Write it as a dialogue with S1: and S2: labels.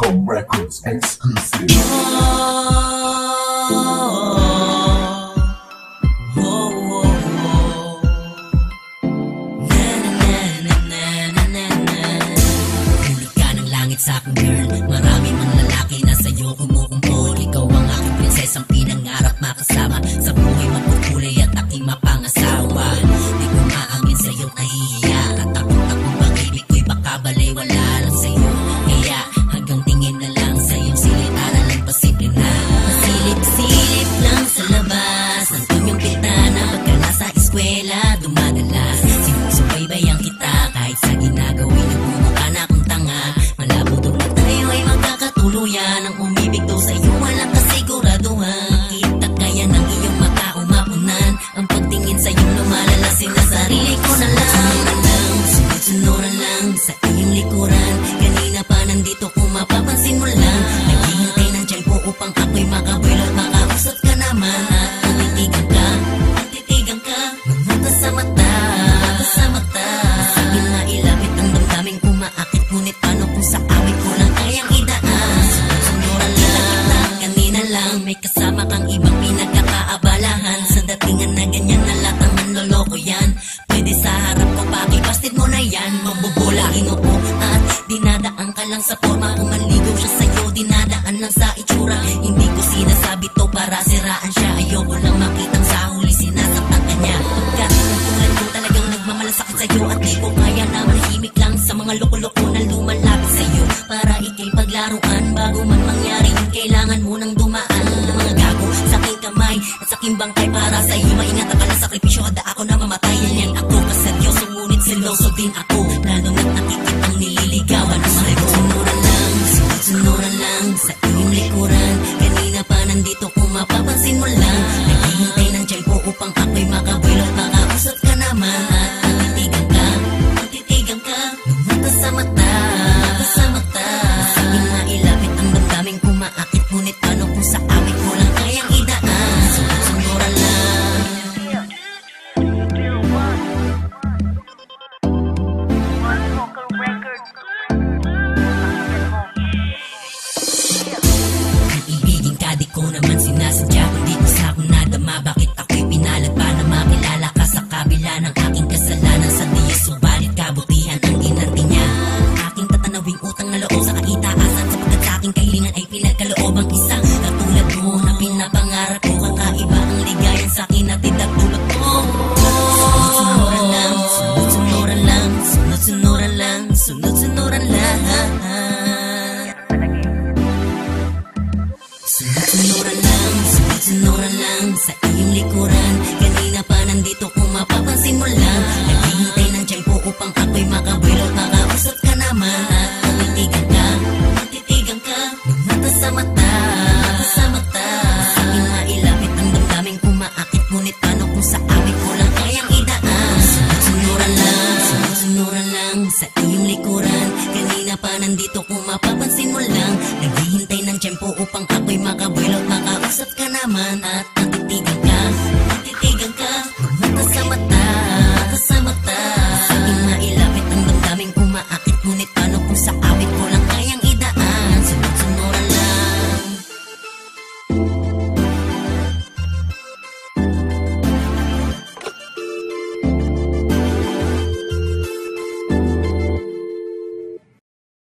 S1: Welcome Records exclusive.
S2: Sa akin girl, marami mang lalaki na sa'yo kumukumpol. Ikaw ang aking prinsesang pinangarap makasama sa buhay mapupulay at aking mapangasawa. Di ko maangin sa'yo nahihiya at takot-takot pag-ibig ko'y baka balay wala lang sa'yo. Kaya hanggang tingin na lang sa iyong silitaran lang pasimple na masilip-silip lang sa labas ng tunyong pitana pagka nasa eskwela dumadalas. Sinusubaybayan kita kahit sa ginagawin nagmumukha na akong tanga. Malabo daw na tayo ay magkakatuluyan. Ang umibig daw sa iyo walang kasiguraduhan. Kita kaya ng iyong mata umapunan. Ang pagtingin sa iyong lumalalasin na sarili ko na lang. Sunod-sunuran lang sa iyong likuran. Kanina pa nandito kung mapapansin mo lang. Naghihintay ng tiyan ko upang ako'y makabuelo at makausap ka naman. At titigan ka, mamata sa mata, sa mata. Sa akin mailapit ang damdaming umaakit. Ngunit paano kung sa awit ko lang kayang idaan? Sunuran lang, kanina lang may kasama kang ibang pinagkakaabalahan. Sa datingan na ganyan na lahat ang manloloko yan. Pwede sa harap ko pakipastid mo na yan. Mabubulaing ako at dinadaan ka lang sa forma. Kung manligaw siya sa'yo, dinadaan lang sa itsura. Hindi ko sinasabi to para siraan siya. Ayoko lang makitang sa huli sinasapat ka niya. Pagkat ang tulad ko talagang nagmamalasakit sa'yo. At di ko kaya na manahimik lang sa mga loko-loko na lumalapit sa'yo. Para ikay paglaruan bago man mangyari yung kailangan mo nang dumaan. Ng mga gago sa aking kamay at sa aking bangkay para sa'yo. Maingat ka lang sakripisyo handa ako na mamatay. Yan ako kaseryoso ngunit seloso din ako. Lalo na't nakikitang nililigawan ng mga sunuran lang, sunuran lang sa iyong likuran. Kanina pa nandito kung mapapansin mo lang. Naghihintay ng tiyan ko upang ako'y makabuelo at makausap ka naman. At titigan ka, mamata sa mata, sa mata. Sa akin mailapit ang damdaming umaakit. Ngunit paano kung sa awit ko lang kayang idaan? Sunuran lang. Ibigin ka di ko naman sinasadya. Kundi ko sa akong nadama. Bakit ako'y pinalad pa na makilala ka sa kabila ng aking kasalanan sa Diyos? Subalit kabutihan ang ginanti niya. Aking tatanawing utang na loob sa kaitaasan. Sapagkat sa aking kahilingan ay pinagkaloob ang isang katulad mo na pinapangarap ko. Kakaiba ang ligayan sa akin at itatulot mo. Sunod-sunuran lang, sunod-sunuran lang, sunod-sunuran lang, sunod-sunuran lang. Sunod-sunuran lang, sunod-sunuran lang sa iyong likuran. Kanina pa nandito kung mapapansin mo lang. Naghihintay ng tiyan ko upang ako'y makabuelo at makausap ka naman. At titigan ka, mamata sa mata, sa mata. Sa akin mailapit ang damdaming umaakit. Ngunit paano kung sa awit ko lang kayang idaan? Sunod-sunuran lang, sunod-sunuran lang sa iyong likuran. Kanina pa nandito kung mapapansin mo lang. Naghihintay ng tiyempo upang ako'y makabuelo at makausap ka naman. At titigan ka, mamata sa mata.